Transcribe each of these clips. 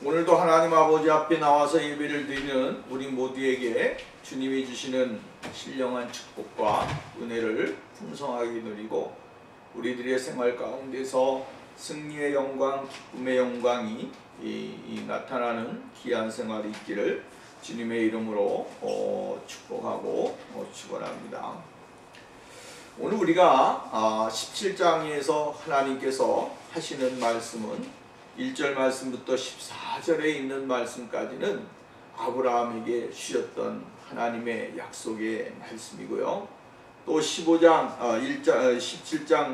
오늘도 하나님 아버지 앞에 나와서 예배를 드리는 우리 모두에게 주님이 주시는 신령한 축복과 은혜를 풍성하게 누리고 우리들의 생활 가운데서 승리의 영광, 기쁨의 영광이 나타나는 귀한 생활이 있기를 주님의 이름으로 축복하고 축원합니다. 오늘 우리가 17장에서 하나님께서 하시는 말씀은 1절 말씀부터 14절에 있는 말씀까지는 아브라함에게 주셨던 하나님의 약속의 말씀이고요. 또 17장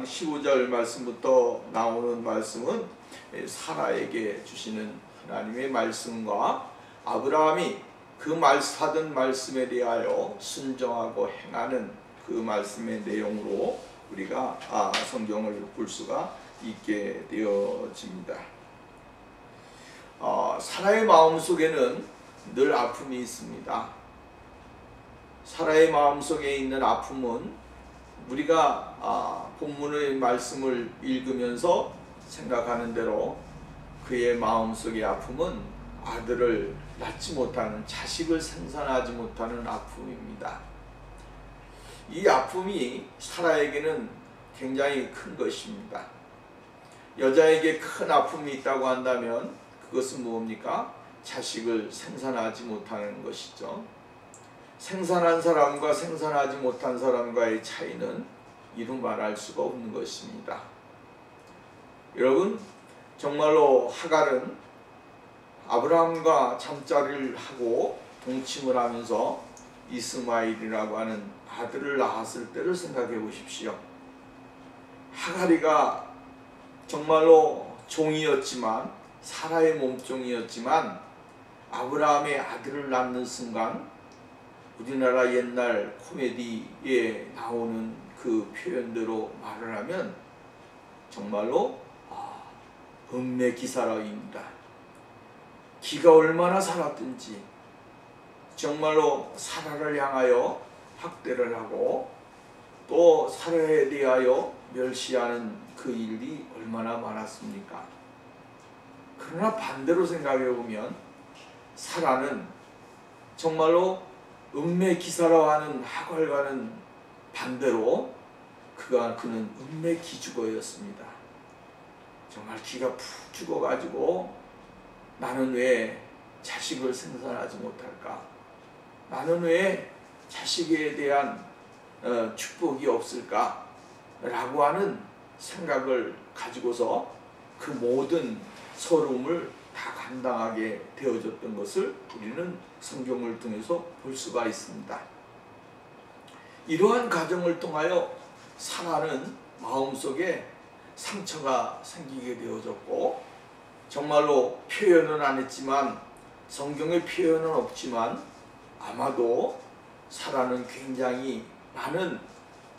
15절 말씀부터 나오는 말씀은 사라에게 주시는 하나님의 말씀과 아브라함이 그 하던 말씀에 대하여 순종하고 행하는 그 말씀의 내용으로 우리가 성경을 볼 수가 있게 되어집니다. 사라의 마음속에는 늘 아픔이 있습니다. 사라의 마음속에 있는 아픔은 우리가 본문의 말씀을 읽으면서 생각하는 대로 그의 마음속의 아픔은 아들을 낳지 못하는, 자식을 생산하지 못하는 아픔입니다. 이 아픔이 사라에게는 굉장히 큰 것입니다. 여자에게 큰 아픔이 있다고 한다면 그것은 뭡니까? 자식을 생산하지 못하는 것이죠. 생산한 사람과 생산하지 못한 사람과의 차이는 이루 말할 수가 없는 것입니다. 여러분, 정말로 하갈은 아브라함과 잠자리를 하고 동침을 하면서 이스마엘이라고 하는 아들을 낳았을 때를 생각해 보십시오. 하갈이가 정말로 종이었지만, 사라의 몸종이었지만 아브라함의 아들을 낳는 순간 우리나라 옛날 코미디에 나오는 그 표현대로 말을 하면 정말로 은매기사라입니다. 기가 얼마나 살았든지 정말로 사라를 향하여 학대를 하고 또 사라에 대하여 멸시하는 그 일이 얼마나 많았습니까? 그러나 반대로 생각해 보면 사라는 정말로 은매기사라고 하는 하갈과는 반대로 그는 은매기죽어였습니다. 정말 기가 푹 죽어가지고 나는 왜 자식을 생산하지 못할까? 나는 왜 자식에 대한 축복이 없을까? 라고 하는 생각을 가지고서 그 모든 서름을 다 감당하게 되어졌던 것을 우리는 성경을 통해서 볼 수가 있습니다. 이러한 과정을 통하여 사라는 마음속에 상처가 생기게 되어졌고 정말로 표현은 안 했지만 성경에 표현은 없지만 아마도 사라는 굉장히 많은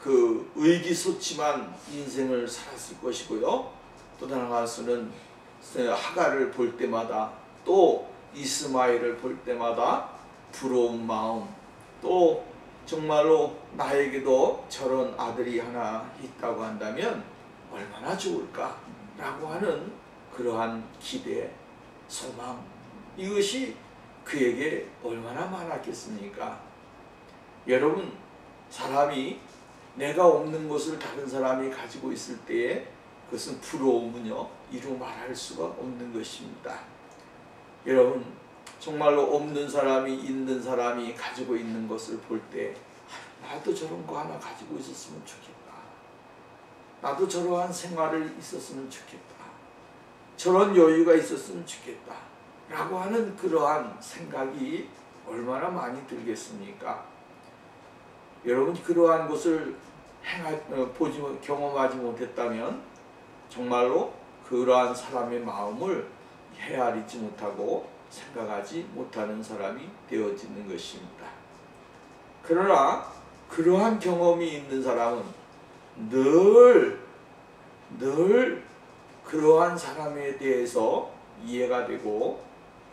그 의기소침한 인생을 살았을 것이고요. 또 다른 가수는 하갈을 볼 때마다 또 이스마엘을 볼 때마다 부러운 마음, 또 정말로 나에게도 저런 아들이 하나 있다고 한다면 얼마나 좋을까 라고 하는 그러한 기대, 소망, 이것이 그에게 얼마나 많았겠습니까? 여러분, 사람이 내가 없는 것을 다른 사람이 가지고 있을 때에 그것은 부러움은요 이루 말할 수가 없는 것입니다. 여러분, 정말로 없는 사람이 있는 사람이 가지고 있는 것을 볼 때 나도 저런 거 하나 가지고 있었으면 좋겠다. 나도 저러한 생활을 있었으면 좋겠다. 저런 여유가 있었으면 좋겠다. 라고 하는 그러한 생각이 얼마나 많이 들겠습니까? 여러분, 그러한 것을 경험하지 못했다면 정말로 그러한 사람의 마음을 헤아리지 못하고 생각하지 못하는 사람이 되어지는 것입니다. 그러나 그러한 경험이 있는 사람은 늘 그러한 사람에 대해서 이해가 되고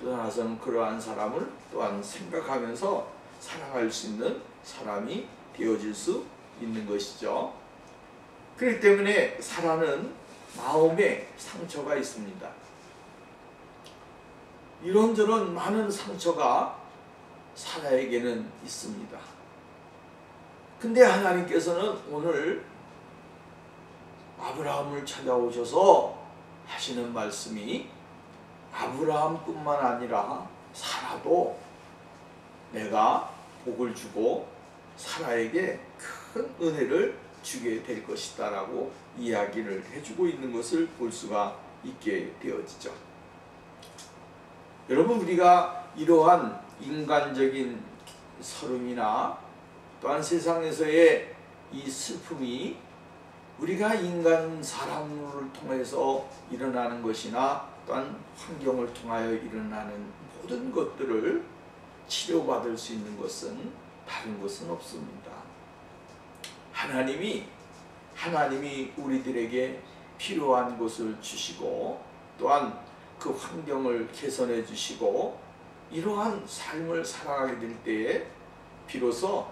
또 하나는 그러한 사람을 또한 생각하면서 사랑할 수 있는 사람이 되어질 수 있는 것이죠. 그렇기 때문에 사라는 마음에 상처가 있습니다. 이런저런 많은 상처가 사라에게는 있습니다. 근데 하나님께서는 오늘 아브라함을 찾아오셔서 하시는 말씀이 아브라함뿐만 아니라 사라도 내가 복을 주고 사라에게 큰 은혜를 주게 될 것이다 라고 이야기를 해주고 있는 것을 볼 수가 있게 되어지죠. 여러분, 우리가 이러한 인간적인 서름이나 또한 세상에서의 이 슬픔이 우리가 인간 사람을 통해서 일어나는 것이나 또한 환경을 통하여 일어나는 모든 것들을 치료받을 수 있는 것은 다른 것은 없습니다. 하나님이 우리들에게 필요한 것을 주시고 또한 그 환경을 개선해 주시고 이러한 삶을 살아가게 될 때에 비로소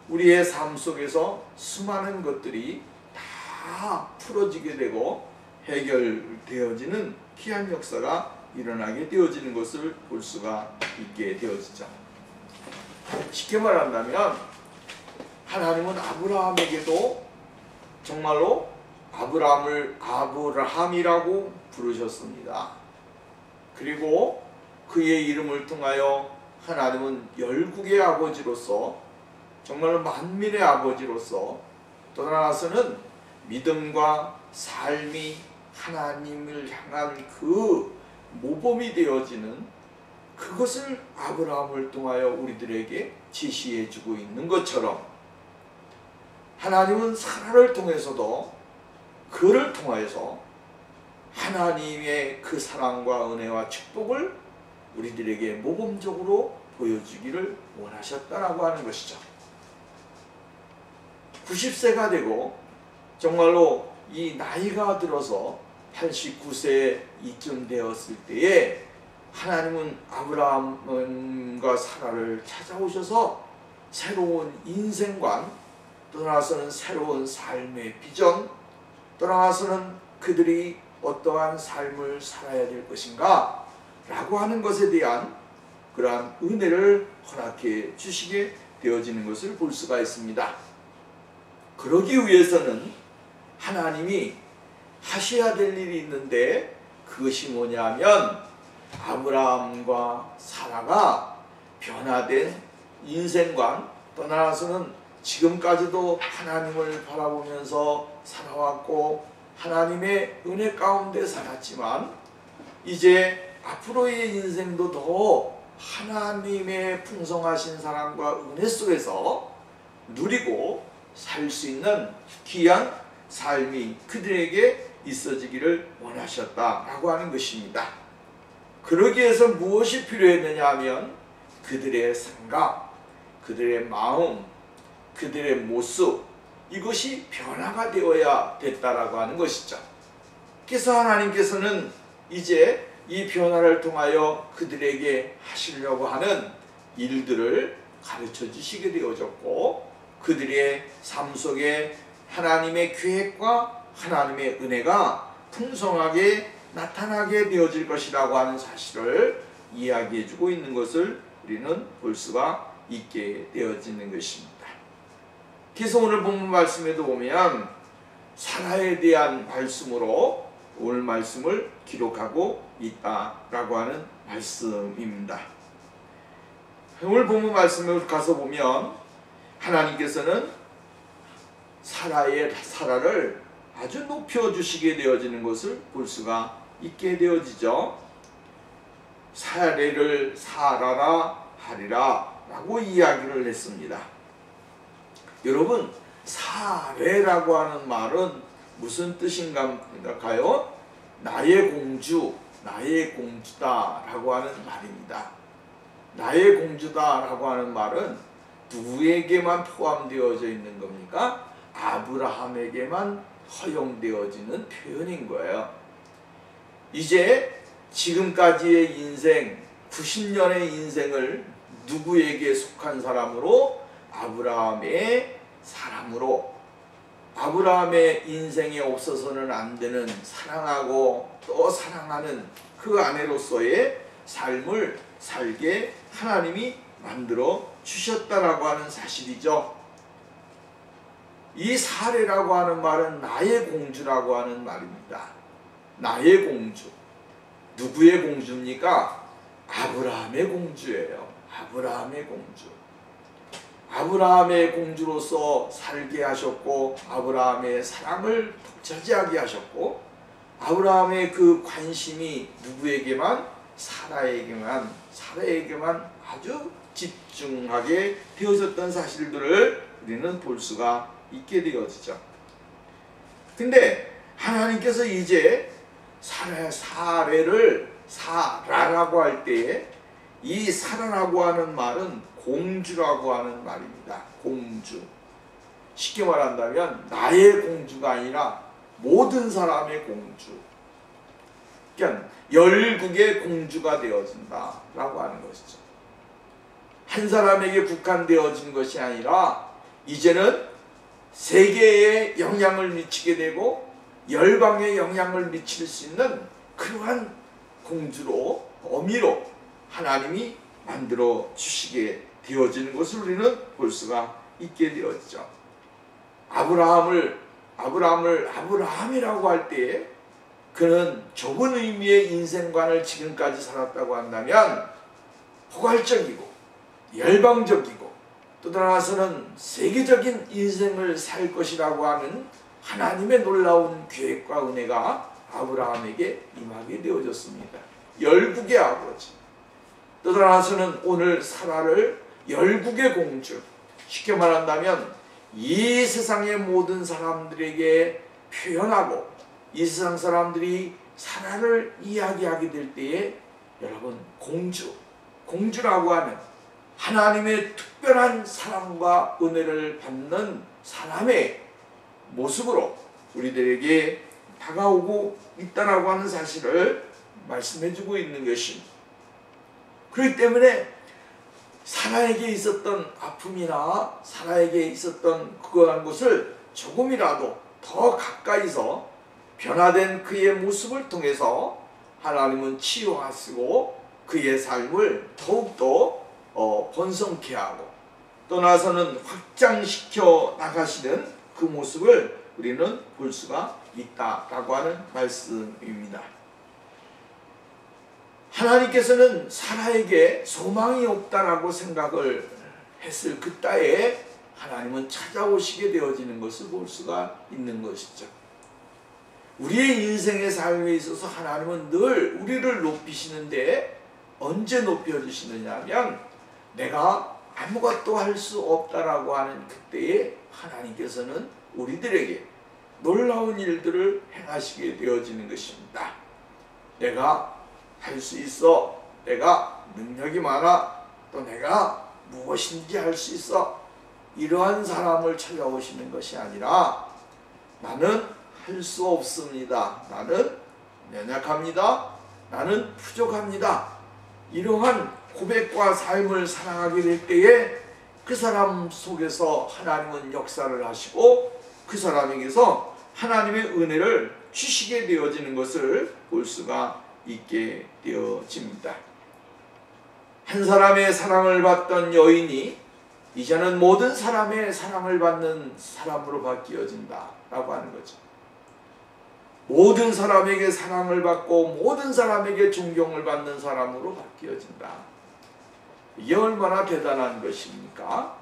우리의 삶 속에서 수많은 것들이 다 풀어지게 되고 해결되어지는 귀한 역사가 일어나게 되어지는 것을 볼 수가 있게 되어지죠. 쉽게 말한다면 하나님은 아브라함에게도 정말로 아브라함을 아브라함이라고 부르셨습니다. 그리고 그의 이름을 통하여 하나님은 열국의 아버지로서 정말로 만민의 아버지로서 또 하나서는 믿음과 삶이 하나님을 향한 그 모범이 되어지는 그것을 아브라함을 통하여 우리들에게 제시해 주고 있는 것처럼 하나님은 사라를 통해서도 그를 통하여서 하나님의 그 사랑과 은혜와 축복을 우리들에게 모범적으로 보여주기를 원하셨다라고 하는 것이죠. 90세가 되고 정말로 이 나이가 들어서 89세 이쯤 되었을 때에 하나님은 아브라함과 사라를 찾아오셔서 새로운 인생관, 또 나아가서는 새로운 삶의 비전, 또 나아가서는 그들이 어떠한 삶을 살아야 될 것인가 라고 하는 것에 대한 그러한 은혜를 허락해 주시게 되어지는 것을 볼 수가 있습니다. 그러기 위해서는 하나님이 하셔야 될 일이 있는데 그것이 뭐냐면 아브라함과 사라가 변화된 인생관, 떠나서는 지금까지도 하나님을 바라보면서 살아왔고 하나님의 은혜 가운데 살았지만 이제 앞으로의 인생도 더 하나님의 풍성하신 사랑과 은혜 속에서 누리고 살 수 있는 귀한 삶이 그들에게 있어지기를 원하셨다라고 하는 것입니다. 그러기 위해서 무엇이 필요했느냐 하면 그들의 생각, 그들의 마음, 그들의 모습, 이것이 변화가 되어야 됐다라고 하는 것이죠. 그래서 하나님께서는 이제 이 변화를 통하여 그들에게 하시려고 하는 일들을 가르쳐 주시게 되어졌고 그들의 삶 속에 하나님의 계획과 하나님의 은혜가 풍성하게 나타나게 되어질 것이라고 하는 사실을 이야기해 주고 있는 것을 우리는 볼 수가 있게 되어지는 것입니다. 그래서 오늘 본문 말씀에도 보면 사라에 대한 말씀으로 오늘 말씀을 기록하고 있다라고 하는 말씀입니다. 오늘 본문 말씀을 가서 보면 하나님께서는 사라를 아주 높여주시게 되어지는 것을 볼 수가 있게 되어지죠. 사례를 사라라 하리라 라고 이야기를 했습니다. 여러분, 사례라고 하는 말은 무슨 뜻인가요? 나의 공주, 나의 공주다 라고 하는 말입니다. 나의 공주다 라고 하는 말은 누구에게만 포함되어져 있는 겁니까? 아브라함에게만 허용되어지는 표현인 거예요. 이제 지금까지의 인생, 90년의 인생을 누구에게 속한 사람으로? 아브라함의 사람으로, 아브라함의 인생에 없어서는 안 되는 사랑하고 또 사랑하는 그 아내로서의 삶을 살게 하나님이 만들어 주셨다라고 하는 사실이죠. 이 사레라고 하는 말은 나의 공주라고 하는 말입니다. 나의 공주. 누구의 공주입니까? 아브라함의 공주예요. 아브라함의 공주. 아브라함의 공주로서 살게 하셨고, 아브라함의 사랑을 독차지하게 하셨고, 아브라함의 그 관심이 누구에게만? 사라에게만 아주 집중하게 되어졌던 사실들을 우리는 볼 수가 있게 되어지죠. 근데 하나님께서 이제 사례를 사라라고 할 때에 이 사라라고 하는 말은 공주라고 하는 말입니다. 공주. 쉽게 말한다면 나의 공주가 아니라 모든 사람의 공주. 그러니까 열국의 공주가 되어진다라고 하는 것이죠. 한 사람에게 국한되어진 것이 아니라 이제는 세계에 영향을 미치게 되고 열방에 영향을 미칠 수 있는 그러한 공주로, 어미로 하나님이 만들어 주시게 되어지는 것을 우리는 볼 수가 있게 되어지죠. 아브라함이라고 할 때에 그는 좁은 의미의 인생관을 지금까지 살았다고 한다면 포괄적이고 열방적이고 또 따라서는 세계적인 인생을 살 것이라고 하는 하나님의 놀라운 계획과 은혜가 아브라함에게 임하게 되어졌습니다. 열국의 아버지. 또 따라서는 오늘 사라를 열국의 공주. 쉽게 말한다면 이 세상의 모든 사람들에게 표현하고 이 세상 사람들이 사라를 이야기하게 될 때에 여러분 공주라고 하는 하나님의 특별한 사랑과 은혜를 받는 사람의 모습으로 우리들에게 다가오고 있다라고 하는 사실을 말씀해주고 있는 것입니다. 그렇기 때문에 사라에게 있었던 아픔이나 사라에게 있었던 그러한 것을 조금이라도 더 가까이서 변화된 그의 모습을 통해서 하나님은 치유하시고 그의 삶을 더욱더 번성케 하고 떠나서는 확장시켜 나가시는 그 모습을 우리는 볼 수가 있다라고 하는 말씀입니다. 하나님께서는 사라에게 소망이 없다라고 생각을 했을 그때에 하나님은 찾아오시게 되어지는 것을 볼 수가 있는 것이죠. 우리의 인생의 삶에 있어서 하나님은 늘 우리를 높이시는데 언제 높여주시느냐 하면 내가 아무것도 할 수 없다라고 하는 그때에 하나님께서는 우리들에게 놀라운 일들을 행하시게 되어지는 것입니다. 내가 할 수 있어. 내가 능력이 많아. 또 내가 무엇인지 할 수 있어. 이러한 사람을 찾아오시는 것이 아니라 나는 할 수 없습니다. 나는 연약합니다. 나는 부족합니다. 이러한 고백과 삶을 살아가게 될 때에 그 사람 속에서 하나님은 역사를 하시고 그 사람에게서 하나님의 은혜를 주시게 되어지는 것을 볼 수가 있게 되어집니다. 한 사람의 사랑을 받던 여인이 이제는 모든 사람의 사랑을 받는 사람으로 바뀌어진다라고 하는 거죠. 모든 사람에게 사랑을 받고 모든 사람에게 존경을 받는 사람으로 바뀌어진다. 이게 얼마나 대단한 것입니까?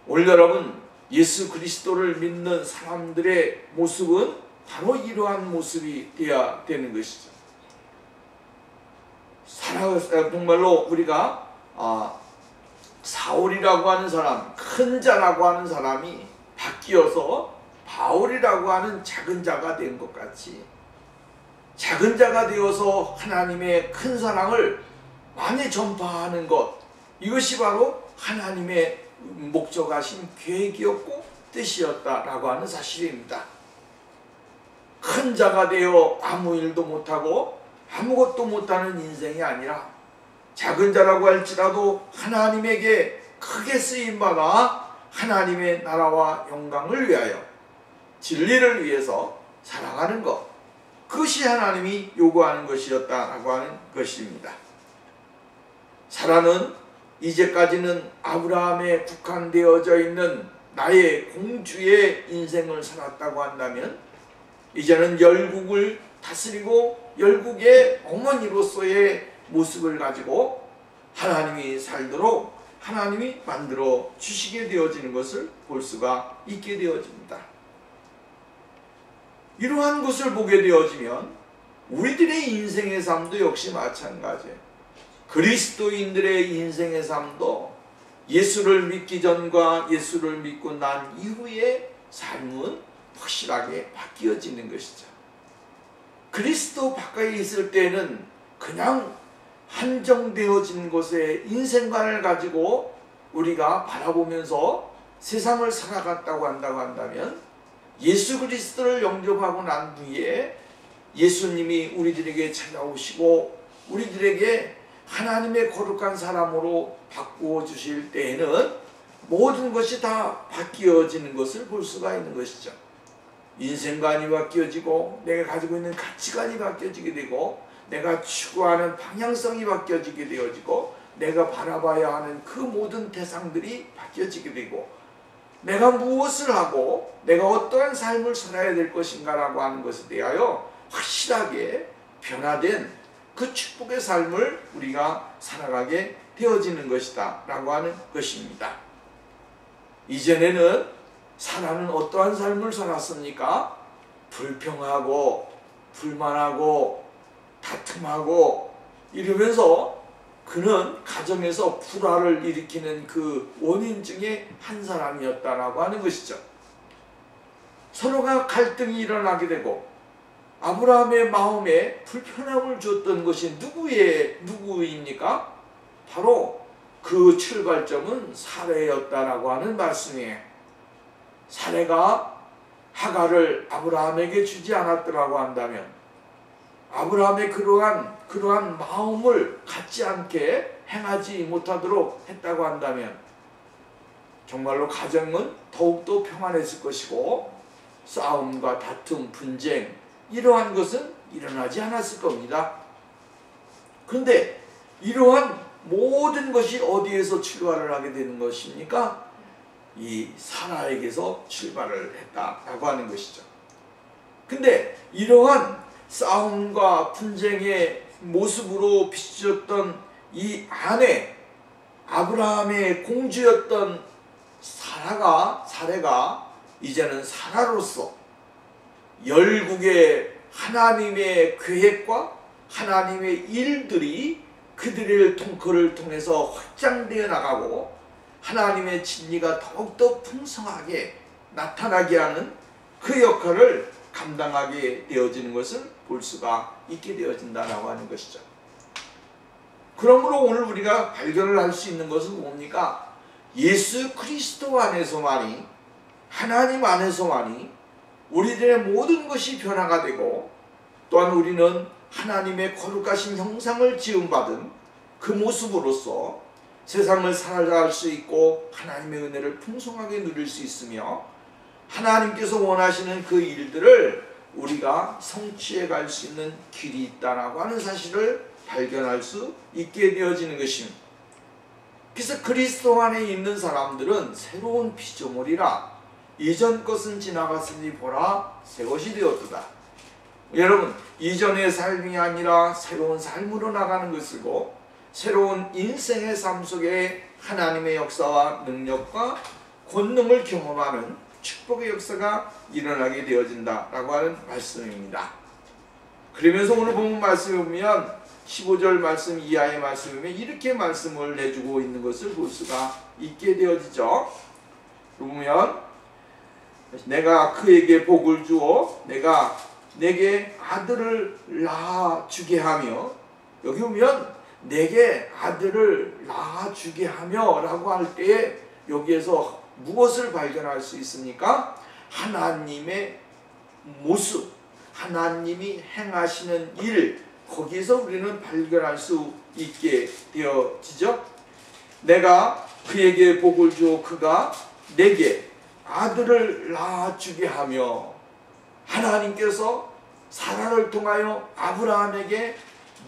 오늘 여러분 예수 그리스도를 믿는 사람들의 모습은 바로 이러한 모습이 되어야 되는 것이죠. 정말로 우리가 사울이라고 하는 사람, 큰 자라고 하는 사람이 바뀌어서 바울이라고 하는 작은 자가 된 것 같이 작은 자가 되어서 하나님의 큰 사랑을 많이 전파하는 것, 이것이 바로 하나님의 목적하신 계획이었고 뜻이었다라고 하는 사실입니다. 큰 자가 되어 아무 일도 못하고 아무것도 못하는 인생이 아니라 작은 자라고 할지라도 하나님에게 크게 쓰임받아 하나님의 나라와 영광을 위하여 진리를 위해서 살아가는 것, 그것이 하나님이 요구하는 것이었다라고 하는 것입니다. 사라는 이제까지는 아브라함에 국한되어져 있는 나의 공주의 인생을 살았다고 한다면 이제는 열국을 다스리고 열국의 어머니로서의 모습을 가지고 하나님이 살도록 하나님이 만들어 주시게 되어지는 것을 볼 수가 있게 되어집니다. 이러한 것을 보게 되어지면 우리들의 인생의 삶도 역시 마찬가지예요. 그리스도인들의 인생의 삶도 예수를 믿기 전과 예수를 믿고 난 이후의 삶은 확실하게 바뀌어지는 것이죠. 그리스도 바깥에 있을 때는 그냥 한정되어진 곳에 인생관을 가지고 우리가 바라보면서 세상을 살아갔다고 한다면 예수 그리스도를 영접하고 난 뒤에 예수님이 우리들에게 찾아오시고 우리들에게 하나님의 거룩한 사람으로 바꾸어 주실 때에는 모든 것이 다 바뀌어지는 것을 볼 수가 있는 것이죠. 인생관이 바뀌어지고 내가 가지고 있는 가치관이 바뀌어지게 되고 내가 추구하는 방향성이 바뀌어지게 되어지고 내가 바라봐야 하는 그 모든 대상들이 바뀌어지게 되고 내가 무엇을 하고 내가 어떠한 삶을 살아야 될 것인가 라고 하는 것에 대하여 확실하게 변화된 그 축복의 삶을 우리가 살아가게 되어지는 것이다 라고 하는 것입니다. 이전에는 사라는 어떠한 삶을 살았습니까? 불평하고 불만하고 다툼하고 이러면서 그는 가정에서 불화를 일으키는 그 원인 중에 한 사람이었다라고 하는 것이죠. 서로가 갈등이 일어나게 되고 아브라함의 마음에 불편함을 줬던 것이 누구입니까? 바로 그 출발점은 사레였다라고 하는 말씀이에요. 사레가 하갈을 아브라함에게 주지 않았더라고 한다면 아브라함의 그러한 마음을 갖지 않게 행하지 못하도록 했다고 한다면 정말로 가정은 더욱더 평안했을 것이고 싸움과 다툼, 분쟁 이러한 것은 일어나지 않았을 겁니다. 그런데 이러한 모든 것이 어디에서 출발을 하게 되는 것입니까? 이 사라에게서 출발을 했다라고 하는 것이죠. 근데 이러한 싸움과 분쟁의 모습으로 비춰졌던 이 아내 아브라함의 공주였던 사레가 이제는 사라로서 열국의 하나님의 계획과 하나님의 일들이 그를 통해서 확장되어 나가고 하나님의 진리가 더욱더 풍성하게 나타나게 하는 그 역할을 감당하게 되어지는 것을 볼 수가 있게 되어진다라고 하는 것이죠. 그러므로 오늘 우리가 발견을 할 수 있는 것은 뭡니까? 예수 그리스도 안에서만이 하나님 안에서만이 우리들의 모든 것이 변화가 되고 또한 우리는 하나님의 거룩하신 형상을 지음받은 그 모습으로서 세상을 살아갈 수 있고 하나님의 은혜를 풍성하게 누릴 수 있으며 하나님께서 원하시는 그 일들을 우리가 성취해 갈 수 있는 길이 있다라고 하는 사실을 발견할 수 있게 되어지는 것입니다. 그래서 그리스도 안에 있는 사람들은 새로운 피조물이라 이전 것은 지나갔으니 보라 새 것이 되었도다. 여러분 이전의 삶이 아니라 새로운 삶으로 나가는 것이고 새로운 인생의 삶 속에 하나님의 역사와 능력과 권능을 경험하는 축복의 역사가 일어나게 되어진다라고 하는 말씀입니다. 그러면서 오늘 본문 말씀에 보면 15절 말씀 이하의 말씀이면 이렇게 말씀을 내주고 있는 것을 볼 수가 있게 되어지죠. 보면 내가 그에게 복을 주어 내가 내게 아들을 낳아주게 하며 여기 보면 내게 아들을 낳아주게 하며 라고 할 때에 여기에서 무엇을 발견할 수 있습니까? 하나님의 모습, 하나님이 행하시는 일 거기에서 우리는 발견할 수 있게 되어지죠. 내가 그에게 복을 주어 그가 내게 아들을 낳아주게 하며 하나님께서 사라를 통하여 아브라함에게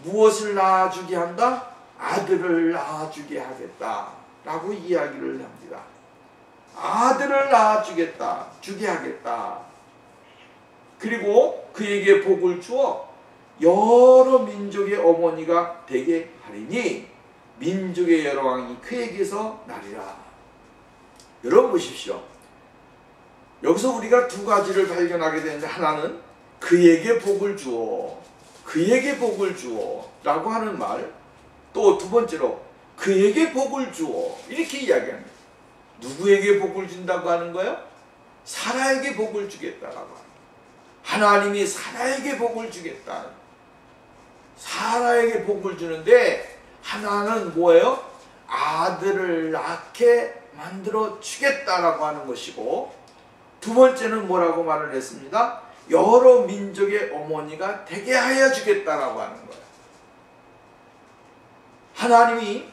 무엇을 낳아주게 한다? 아들을 낳아주게 하겠다 라고 이야기를 합니다. 아들을 낳아주겠다, 주게 하겠다. 그리고 그에게 복을 주어 여러 민족의 어머니가 되게 하리니 민족의 여러 왕이 그에게서 나리라. 여러분 보십시오. 여기서 우리가 두 가지를 발견하게 되는데, 하나는 그에게 복을 주어, 그에게 복을 주어 라고 하는 말, 또 두 번째로 그에게 복을 주어 이렇게 이야기합니다. 누구에게 복을 준다고 하는 거예요? 사라에게 복을 주겠다라고 합니다. 하나님이 사라에게 복을 주겠다. 사라에게 복을 주는데 하나는 뭐예요? 아들을 낳게 만들어 주겠다라고 하는 것이고, 두 번째는 뭐라고 말을 했습니다? 여러 민족의 어머니가 되게 하여 주겠다라고 하는 거예요. 하나님이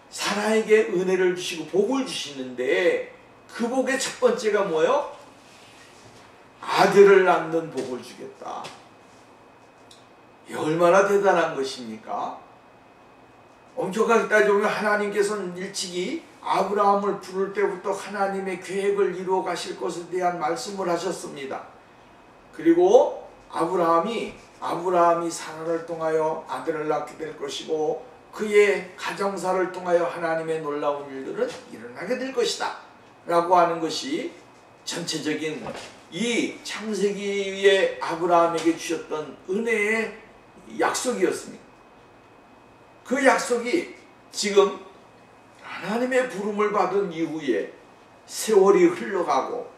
사라에게 은혜를 주시고 복을 주시는데, 그 복의 첫 번째가 뭐예요? 아들을 낳는 복을 주겠다. 얼마나 대단한 것입니까? 엄격하게 따져보면 하나님께서는 일찍이 아브라함을 부를 때부터 하나님의 계획을 이루어 가실 것에 대한 말씀을 하셨습니다. 그리고 아브라함이 사라를 통하여 아들을 낳게 될 것이고, 그의 가정사를 통하여 하나님의 놀라운 일들은 일어나게 될 것이다 라고 하는 것이 전체적인 이 창세기에 아브라함에게 주셨던 은혜의 약속이었습니다. 그 약속이 지금 하나님의 부름을 받은 이후에 세월이 흘러가고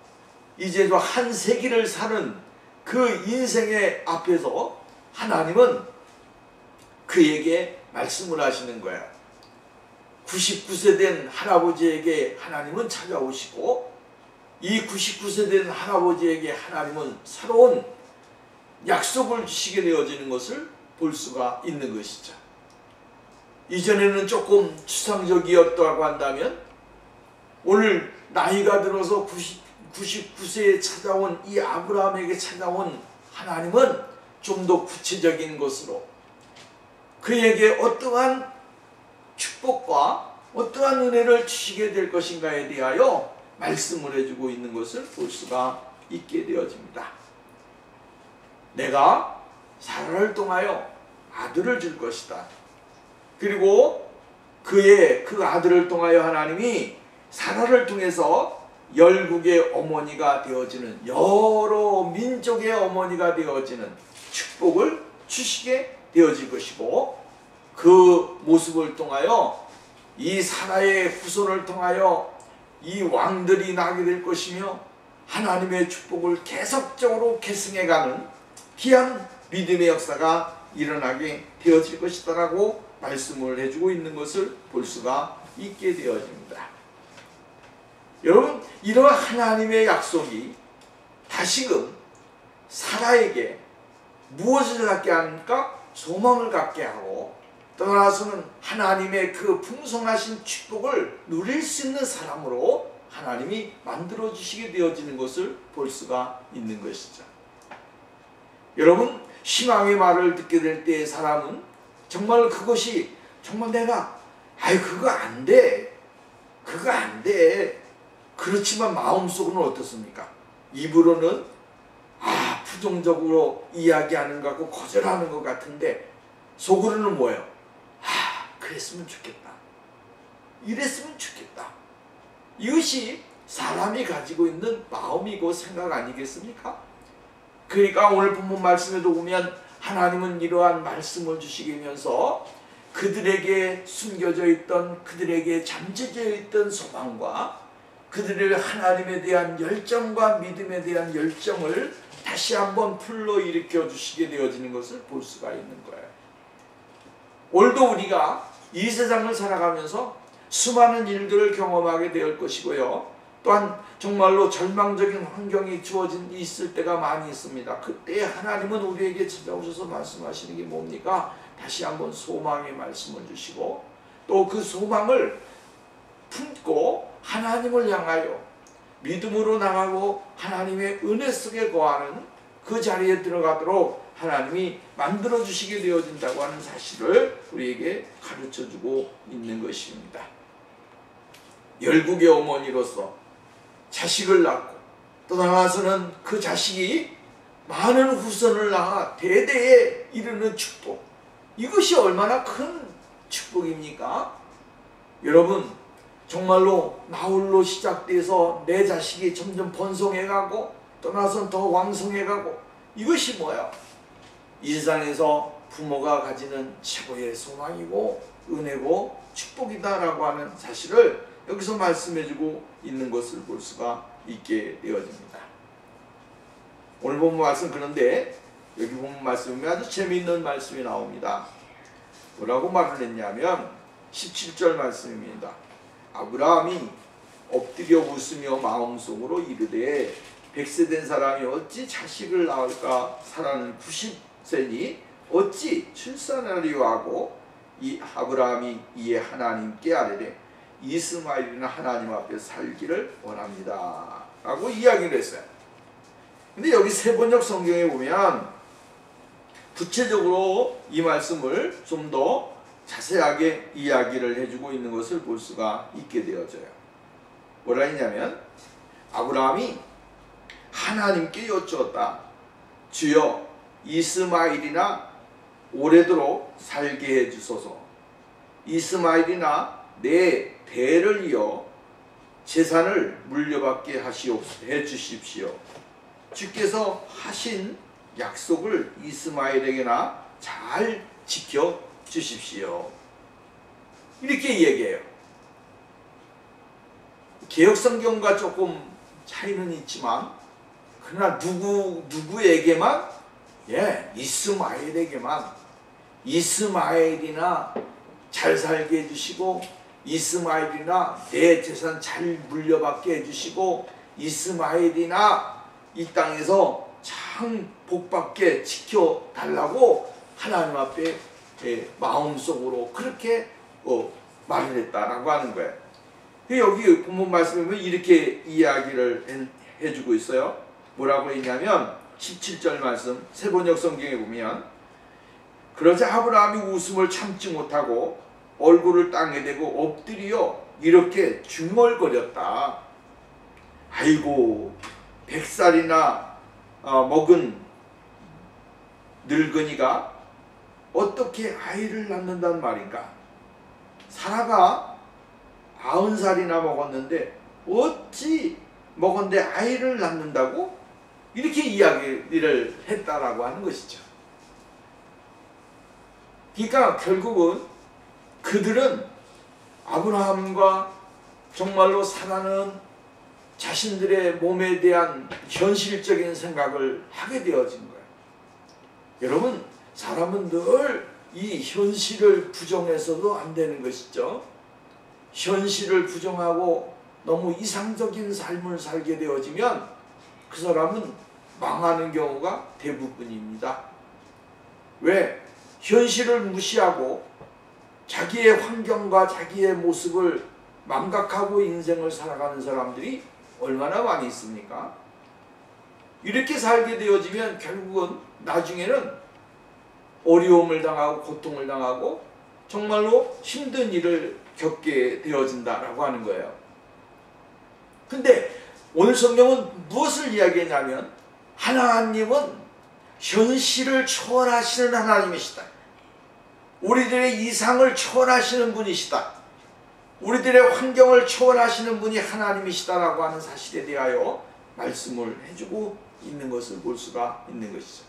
이제도 한 세기를 사는 그 인생의 앞에서 하나님은 그에게 말씀을 하시는 거예요. 99세 된 할아버지에게 하나님은 찾아오시고, 이 99세 된 할아버지에게 하나님은 새로운 약속을 주시게 되어지는 것을 볼 수가 있는 것이죠. 이전에는 조금 추상적이었다고 한다면, 오늘 나이가 들어서 99세에 찾아온 이 아브라함에게 찾아온 하나님은 좀 더 구체적인 것으로 그에게 어떠한 축복과 어떠한 은혜를 주시게 될 것인가에 대하여 말씀을 해주고 있는 것을 볼 수가 있게 되어집니다. 내가 사라를 통하여 아들을 줄 것이다. 그리고 그 아들을 통하여 하나님이 사라를 통해서 열국의 어머니가 되어지는, 여러 민족의 어머니가 되어지는 축복을 주시게 되어질 것이고, 그 모습을 통하여 이 사라의 후손을 통하여 이 왕들이 나게 될 것이며, 하나님의 축복을 계속적으로 계승해가는 귀한 믿음의 역사가 일어나게 되어질 것이다 라고 말씀을 해주고 있는 것을 볼 수가 있게 되어집니다. 여러분, 이러한 하나님의 약속이 다시금 사라에게 무엇을 갖게 합니까? 소망을 갖게 하고, 떠나서는 하나님의 그 풍성하신 축복을 누릴 수 있는 사람으로 하나님이 만들어 주시게 되어지는 것을 볼 수가 있는 것이죠. 여러분, 희망의 말을 듣게 될 때 사람은 정말 그것이 정말 내가 그거 안 돼, 그거 안 돼, 그렇지만 마음속으로는 어떻습니까? 입으로는 부정적으로 이야기하는 것 같고 거절하는 것 같은데 속으로는 뭐예요? 그랬으면 좋겠다, 이랬으면 좋겠다. 이것이 사람이 가지고 있는 마음이고 생각 아니겠습니까? 그러니까 오늘 본문 말씀에도 보면 하나님은 이러한 말씀을 주시면서 그들에게 숨겨져 있던, 그들에게 잠재져 있던 소망과 그들의 하나님에 대한 열정과 믿음에 대한 열정을 다시 한번 불러일으켜 주시게 되어지는 것을 볼 수가 있는 거예요. 오늘도 우리가 이 세상을 살아가면서 수많은 일들을 경험하게 될 것이고요. 또한 정말로 절망적인 환경이 주어진 있을 때가 많이 있습니다. 그때 하나님은 우리에게 찾아오셔서 말씀하시는 게 뭡니까? 다시 한번 소망의 말씀을 주시고, 또 그 소망을 품고 하나님을 향하여 믿음으로 나가고 하나님의 은혜 속에 거하는 그 자리에 들어가도록 하나님이 만들어 주시게 되어진다고 하는 사실을 우리에게 가르쳐 주고 있는 것입니다. 열국의 어머니로서 자식을 낳고 또 나아가서는 그 자식이 많은 후손을 낳아 대대에 이르는 축복, 이것이 얼마나 큰 축복입니까? 여러분, 정말로 나홀로 시작돼서 내 자식이 점점 번성해가고 또 나서는 더 왕성해가고, 이것이 뭐야? 이 세상에서 부모가 가지는 최고의 소망이고 은혜고 축복이다라고 하는 사실을 여기서 말씀해주고 있는 것을 볼 수가 있게 되어집니다. 오늘 본문 말씀, 그런데 여기 본문 말씀이 아주 재미있는 말씀이 나옵니다. 뭐라고 말을 했냐면 17절 말씀입니다. 아브라함이 엎드려 웃으며 마음속으로 이르되 100세 된 사람이 어찌 자식을 낳을까? 사라는 90세니 어찌 출산하리요 하고, 이 아브라함이 이에 하나님께 아뢰되 이스마엘이나 하나님 앞에 살기를 원합니다 라고 이야기를 했어요. 근데 여기 세번역 성경에 보면 구체적으로 이 말씀을 좀 더 자세하게 이야기를 해주고 있는 것을 볼 수가 있게 되어져요. 뭐라 했냐면 아브라함이 하나님께 여쭈었다. 주여, 이스마엘이나 오래도록 살게 해주소서. 이스마엘이나 내 대를 이어 재산을 물려받게 해주십시오. 주께서 하신 약속을 이스마엘에게나 잘 지켜주십시오. 이렇게 얘기해요. 개역성경과 조금 차이는 있지만 그러나 누구에게만? 이스마엘에게만, 이스마엘이나 잘 살게 해주시고, 이스마엘이나 내 재산 잘 물려받게 해주시고, 이스마엘이나 이 땅에서 참 복받게 지켜달라고 하나님 앞에 마음속으로 그렇게 말을 했다라고 하는 거예요. 여기 본문 말씀에 보면 이렇게 이야기를 해주고 있어요. 뭐라고 했냐면 17절 말씀 세번역 성경에 보면, 그러자 아브라함이 웃음을 참지 못하고 얼굴을 땅에 대고 엎드려 이렇게 중얼거렸다. 아이고, 100살이나 먹은 늙은이가 어떻게 아이를 낳는단 말인가? 사라가 90살이나 먹었는데 어찌 먹었는데 아이를 낳는다고? 이렇게 이야기를 했다라고 하는 것이죠. 그러니까 결국은 그들은 아브라함과 정말로 사라는 자신들의 몸에 대한 현실적인 생각을 하게 되어진 거예요. 여러분, 사람은 늘 이 현실을 부정해서도 안 되는 것이죠. 현실을 부정하고 너무 이상적인 삶을 살게 되어지면 그 사람은 망하는 경우가 대부분입니다. 왜? 현실을 무시하고 자기의 환경과 자기의 모습을 망각하고 인생을 살아가는 사람들이 얼마나 많이 있습니까? 이렇게 살게 되어지면 결국은 나중에는 어려움을 당하고 고통을 당하고 정말로 힘든 일을 겪게 되어진다라고 하는 거예요. 근데 오늘 성경은 무엇을 이야기했냐면 하나님은 현실을 초월하시는 하나님이시다. 우리들의 이상을 초월하시는 분이시다. 우리들의 환경을 초월하시는 분이 하나님이시다라고 하는 사실에 대하여 말씀을 해주고 있는 것을 볼 수가 있는 것이죠.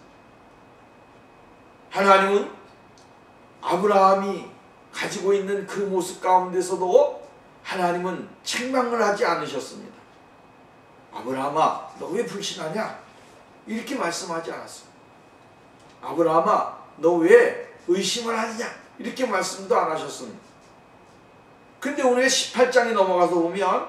하나님은 아브라함이 가지고 있는 그 모습 가운데서도 하나님은 책망을 하지 않으셨습니다. 아브라함아, 너 왜 불신하냐? 이렇게 말씀하지 않았어요. 아브라함아, 너 왜 의심을 하느냐? 이렇게 말씀도 안 하셨습니다. 근데 오늘 18장에 넘어가서 보면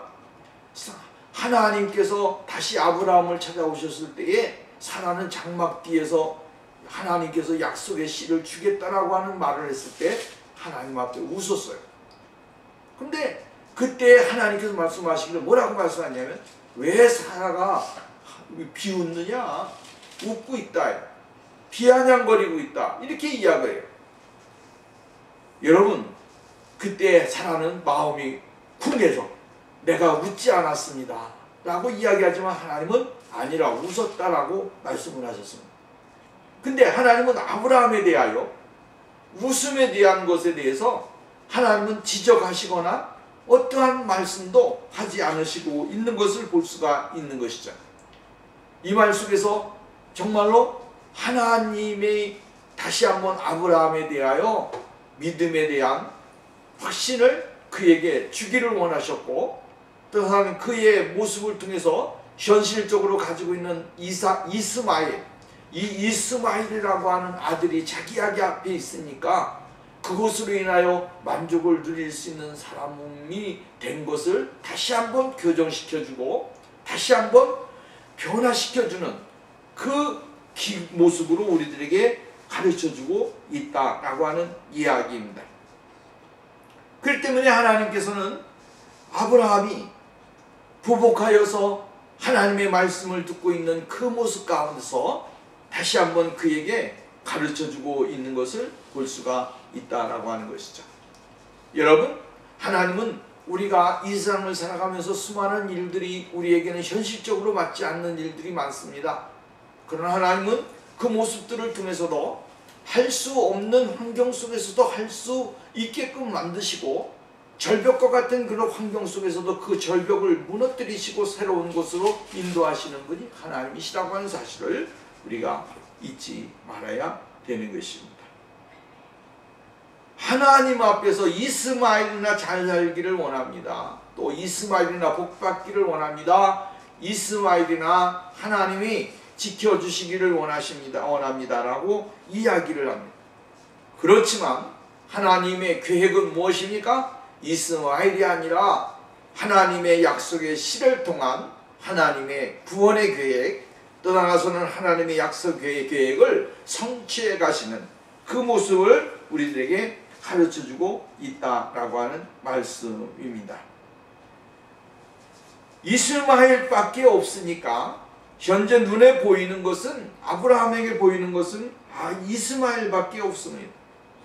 하나님께서 다시 아브라함을 찾아오셨을 때에 사라는 장막 뒤에서 하나님께서 약속의 씨를 주겠다라고 하는 말을 했을 때 하나님 앞에 웃었어요. 근데 그때 하나님께서 말씀하시기를 뭐라고 말씀하냐면 왜 사라가 비웃느냐? 웃고 있다, 비아냥거리고 있다, 이렇게 이야기해요. 여러분, 그때 사라는 마음이 궁해져 내가 웃지 않았습니다 라고 이야기하지만 하나님은 아니라 웃었다라고 말씀을 하셨습니다. 근데 하나님은 아브라함에 대하여 웃음에 대한 것에 대해서 하나님은 지적하시거나 어떠한 말씀도 하지 않으시고 있는 것을 볼 수가 있는 것이죠. 이 말 속에서 정말로 하나님이 다시 한번 아브라함에 대하여 믿음에 대한 확신을 그에게 주기를 원하셨고, 또 하나는 그의 모습을 통해서 현실적으로 가지고 있는 이스마엘, 이 이스마엘이라고 하는 아들이 자기 아기 앞에 있으니까 그것으로 인하여 만족을 누릴 수 있는 사람이 된 것을 다시 한번 교정시켜주고 다시 한번 변화시켜주는 그 모습으로 우리들에게 가르쳐주고 있다라고 하는 이야기입니다. 그렇기 때문에 하나님께서는 아브라함이 부복하여서 하나님의 말씀을 듣고 있는 그 모습 가운데서 다시 한번 그에게 가르쳐주고 있는 것을 볼 수가 있다라고 하는 것이죠. 여러분, 하나님은 우리가 이 세상을 살아가면서 수많은 일들이 우리에게는 현실적으로 맞지 않는 일들이 많습니다. 그러나 하나님은 그 모습들을 통해서도 할 수 없는 환경 속에서도 할 수 있게끔 만드시고, 절벽과 같은 그런 환경 속에서도 그 절벽을 무너뜨리시고 새로운 곳으로 인도하시는 분이 하나님이시라고 하는 사실을 우리가 잊지 말아야 되는 것입니다. 하나님 앞에서 이스마엘이나 잘 살기를 원합니다. 또 이스마엘이나 복받기를 원합니다. 이스마엘이나 하나님이 지켜주시기를 원합니다라고 이야기를 합니다. 그렇지만 하나님의 계획은 무엇입니까? 이스마엘이 아니라 하나님의 약속의 씨를 통한 하나님의 구원의 계획, 또 나아가서는 하나님의 약속의 계획을 성취해 가시는 그 모습을 우리들에게 가르쳐주고 있다라고 하는 말씀입니다. 이스마엘밖에 없으니까 현재 눈에 보이는 것은, 아브라함에게 보이는 것은 이스마엘밖에 없습니다.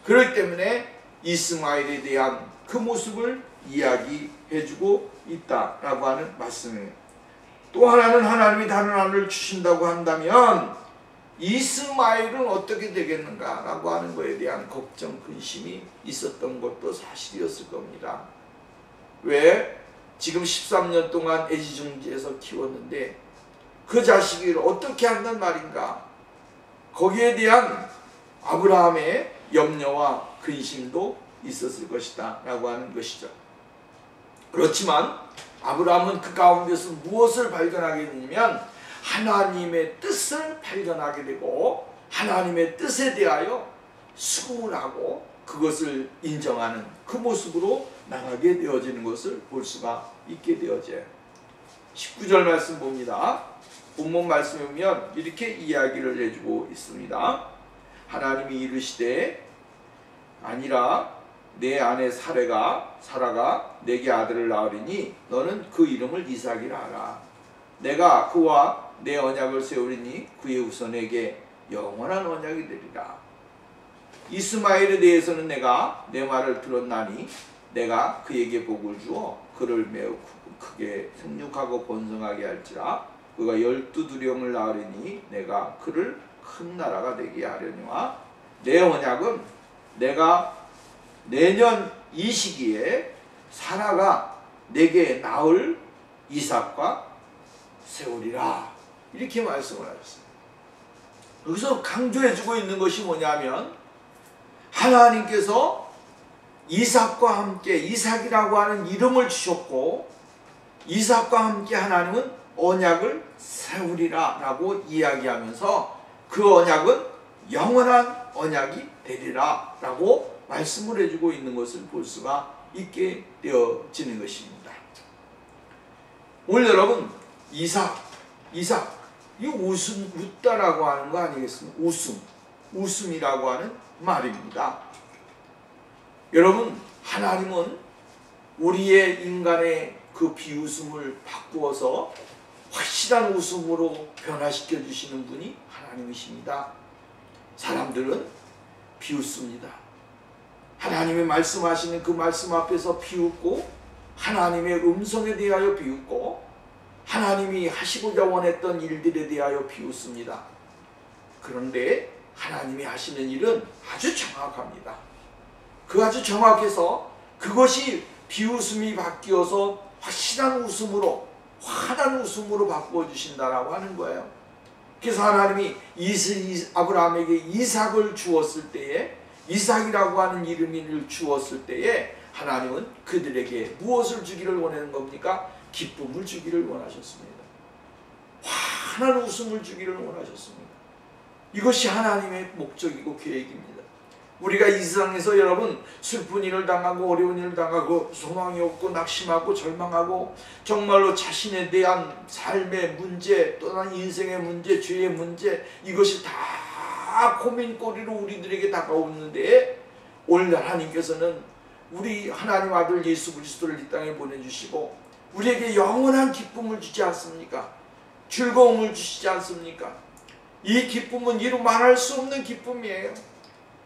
그렇기 때문에 이스마엘에 대한 그 모습을 이야기해주고 있다라고 하는 말씀이에요. 또 하나는 하나님이 다른 아들을 주신다고 한다면 이스마엘은 어떻게 되겠는가 라고 하는 것에 대한 걱정, 근심이 있었던 것도 사실이었을 겁니다. 왜? 지금 13년 동안 애지중지해서 키웠는데 그 자식을 어떻게 한단 말인가? 거기에 대한 아브라함의 염려와 근심도 있었을 것이다 라고 하는 것이죠. 그렇지만 아브라함은 그 가운데서 무엇을 발견하게 되냐면 하나님의 뜻을 발견하게 되고 하나님의 뜻에 대하여 수긍을 하고 그것을 인정하는 그 모습으로 나가게 되어지는 것을 볼 수가 있게 되어져요. 19절 말씀 봅니다. 본문 말씀에 보면 이렇게 이야기를 해주고 있습니다. 하나님이 이르시되 아니라 내 아내 사라가 내게 아들을 낳으리니 너는 그 이름을 이삭이라 하라. 내가 그와 내 언약을 세우리니 그의 후손 내게 영원한 언약이 되리라. 이스마엘에 대해서는 내가 내 말을 들었나니 내가 그에게 복을 주어 그를 매우 크게 생육하고 번성하게 할지라. 그가 12두령을 낳으리니 내가 그를 큰 나라가 되게 하려니와 내 언약은 내가 내년 이 시기에 사라가 내게 낳을 이삭과 세우리라. 이렇게 말씀을 하셨어요. 여기서 강조해주고 있는 것이 뭐냐면 하나님께서 이삭과 함께 이삭이라고 하는 이름을 주셨고 이삭과 함께 하나님은 언약을 세우리라 라고 이야기하면서 그 언약은 영원한 언약이 되리라 라고 말씀을 해주고 있는 것을 볼 수가 있게 되어지는 것입니다. 오늘 여러분 이삭 이 웃다라고 하는 거 아니겠습니까? 웃음이라고 하는 말입니다. 여러분 하나님은 우리의 인간의 그 비웃음을 바꾸어서 확실한 웃음으로 변화시켜 주시는 분이 하나님이십니다. 사람들은 비웃습니다. 하나님의 말씀하시는 그 말씀 앞에서 비웃고, 하나님의 음성에 대하여 비웃고, 하나님이 하시고자 원했던 일들에 대하여 비웃습니다. 그런데 하나님이 하시는 일은 아주 정확합니다. 그 아주 정확해서 그것이 비웃음이 바뀌어서 확실한 웃음으로, 환한 웃음으로 바꾸어 주신다라고 하는 거예요. 그래서 하나님이 아브라함에게 이삭을 주었을 때에, 이삭이라고 하는 이름을 주었을 때에 하나님은 그들에게 무엇을 주기를 원하는 겁니까? 기쁨을 주기를 원하셨습니다. 환한 웃음을 주기를 원하셨습니다. 이것이 하나님의 목적이고 계획입니다. 우리가 이 세상에서 여러분 슬픈 일을 당하고 어려운 일을 당하고 소망이 없고 낙심하고 절망하고 정말로 자신에 대한 삶의 문제, 또한 인생의 문제, 죄의 문제, 이것이 다 고민거리로 우리들에게 다가오는데, 오늘 하나님께서는 우리 하나님 아들 예수 그리스도를 이 땅에 보내주시고 우리에게 영원한 기쁨을 주지 않습니까? 즐거움을 주시지 않습니까? 이 기쁨은 이루 말할 수 없는 기쁨이에요.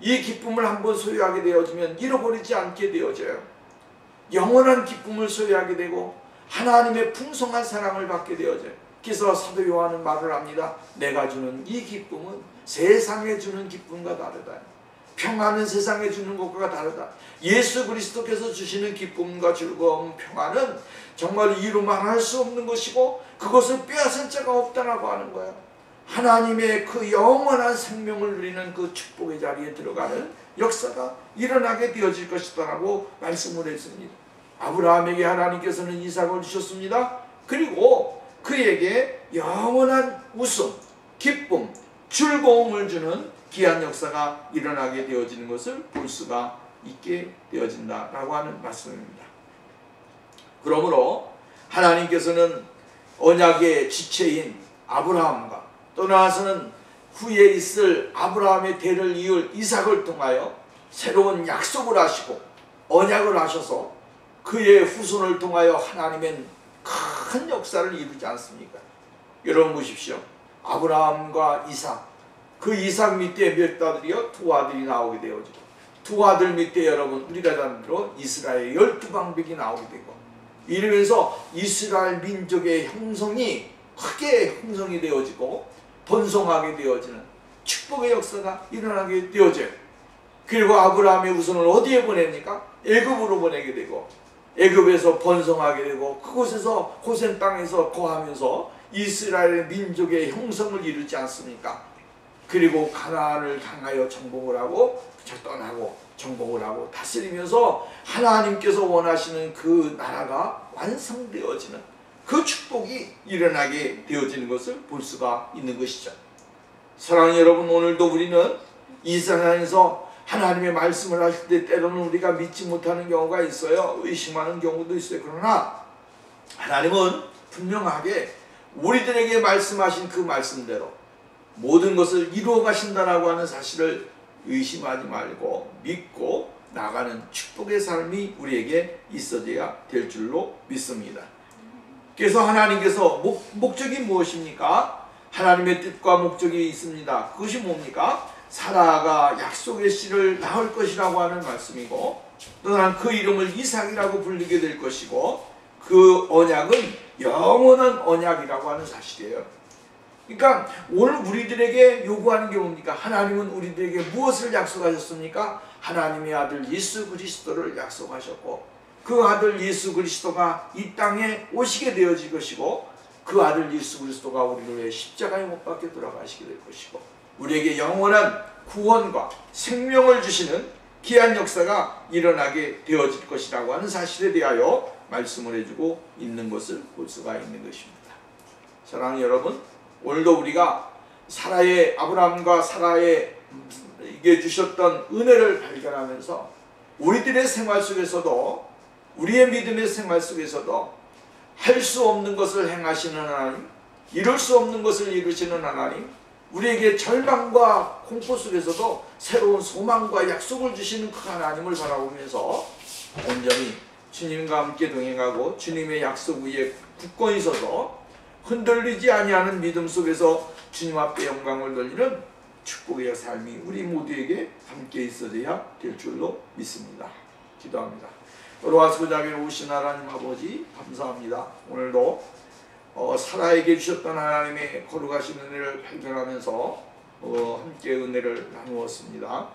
이 기쁨을 한번 소유하게 되어지면 잃어버리지 않게 되어져요. 영원한 기쁨을 소유하게 되고 하나님의 풍성한 사랑을 받게 되어져요. 그래서 사도 요한은 말을 합니다. 내가 주는 이 기쁨은 세상에 주는 기쁨과 다르다. 평안은 세상에 주는 것과 다르다. 예수 그리스도께서 주시는 기쁨과 즐거움, 평안은 정말 이루 말할 수 없는 것이고 그것을 빼앗을 자가 없다라고 하는 거예요. 하나님의 그 영원한 생명을 누리는 그 축복의 자리에 들어가는 역사가 일어나게 되어질 것이다라고 말씀을 했습니다. 아브라함에게 하나님께서는 이삭을 주셨습니다. 그리고 그에게 영원한 웃음, 기쁨, 즐거움을 주는 귀한 역사가 일어나게 되어지는 것을 볼 수가 있게 되어진다라고 하는 말씀입니다. 그러므로 하나님께서는 언약의 지체인 아브라함과 또 나아서는 후에 있을 아브라함의 대를 이을 이삭을 통하여 새로운 약속을 하시고 언약을 하셔서 그의 후손을 통하여 하나님은 큰 역사를 이루지 않습니까? 여러분 보십시오. 아브라함과 이삭, 그 이삭 밑에 몇 아들이요? 두 아들이 나오게 되어지고, 두 아들 밑에 여러분 우리가 단으로 이스라엘 12방백이 나오게 되고, 이러면서 이스라엘 민족의 형성이 크게 형성이 되어지고 번성하게 되어지는 축복의 역사가 일어나게 되어져요. 그리고 아브라함의 후손을 어디에 보냅니까? 애굽으로 보내게 되고, 애굽에서 번성하게 되고 그곳에서 고센 땅에서 거하면서 이스라엘 민족의 형성을 이루지 않습니까? 그리고 가나안을 향하여 정복을 하고 떠나고 정복을 하고 다스리면서 하나님께서 원하시는 그 나라가 완성되어지는 그 축복이 일어나게 되어지는 것을 볼 수가 있는 것이죠. 사랑하는 여러분, 오늘도 우리는 이 세상에서 하나님의 말씀을 하실 때 때로는 우리가 믿지 못하는 경우가 있어요. 의심하는 경우도 있어요. 그러나 하나님은 분명하게 우리들에게 말씀하신 그 말씀대로 모든 것을 이루어 가신다라고 하는 사실을 의심하지 말고 믿고 나가는 축복의 삶이 우리에게 있어져야 될 줄로 믿습니다. 그래서 하나님께서 목적이 무엇입니까? 하나님의 뜻과 목적이 있습니다. 그것이 뭡니까? 사라가 약속의 씨를 낳을 것이라고 하는 말씀이고, 또한 그 이름을 이삭이라고 불리게 될 것이고, 그 언약은 영원한 언약이라고 하는 사실이에요. 그러니까 오늘 우리들에게 요구하는 게 뭡니까? 하나님은 우리들에게 무엇을 약속하셨습니까? 하나님의 아들 예수 그리스도를 약속하셨고, 그 아들 예수 그리스도가 이 땅에 오시게 되어질 것이고, 그 아들 예수 그리스도가 우리를 위해 십자가에 못 박혀 돌아가시게 될 것이고, 우리에게 영원한 구원과 생명을 주시는 귀한 역사가 일어나게 되어질 것이라고 하는 사실에 대하여 말씀을 해주고 있는 것을 볼 수가 있는 것입니다. 사랑하는 여러분, 오늘도 우리가 아브라함과 사라에게 주셨던 은혜를 발견하면서 우리들의 생활 속에서도, 우리의 믿음의 생활 속에서도 할 수 없는 것을 행하시는 하나님, 이룰 수 없는 것을 이루시는 하나님, 우리에게 절망과 공포 속에서도 새로운 소망과 약속을 주시는 그 하나님을 바라보면서 온전히 주님과 함께 동행하고 주님의 약속 위에 굳건히 서서 흔들리지 아니하는 믿음 속에서 주님 앞에 영광을 돌리는 축복의 삶이 우리 모두에게 함께 있어야 될 줄로 믿습니다. 기도합니다. 돌아와서 그 자리에 오신 하나님 아버지 감사합니다. 오늘도 사라에게 주셨던 하나님의 거룩하신 은혜를 발견하면서 함께 은혜를 나누었습니다.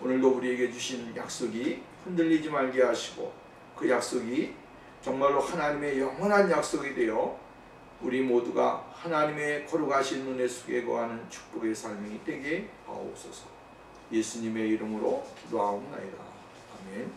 오늘도 우리에게 주신 약속이 흔들리지 말게 하시고 그 약속이 정말로 하나님의 영원한 약속이 되어 우리 모두가 하나님의 거룩하신 은혜 속에 거하는 축복의 삶이 되게 하옵소서. 예수님의 이름으로 기도하옵나이다. 아멘.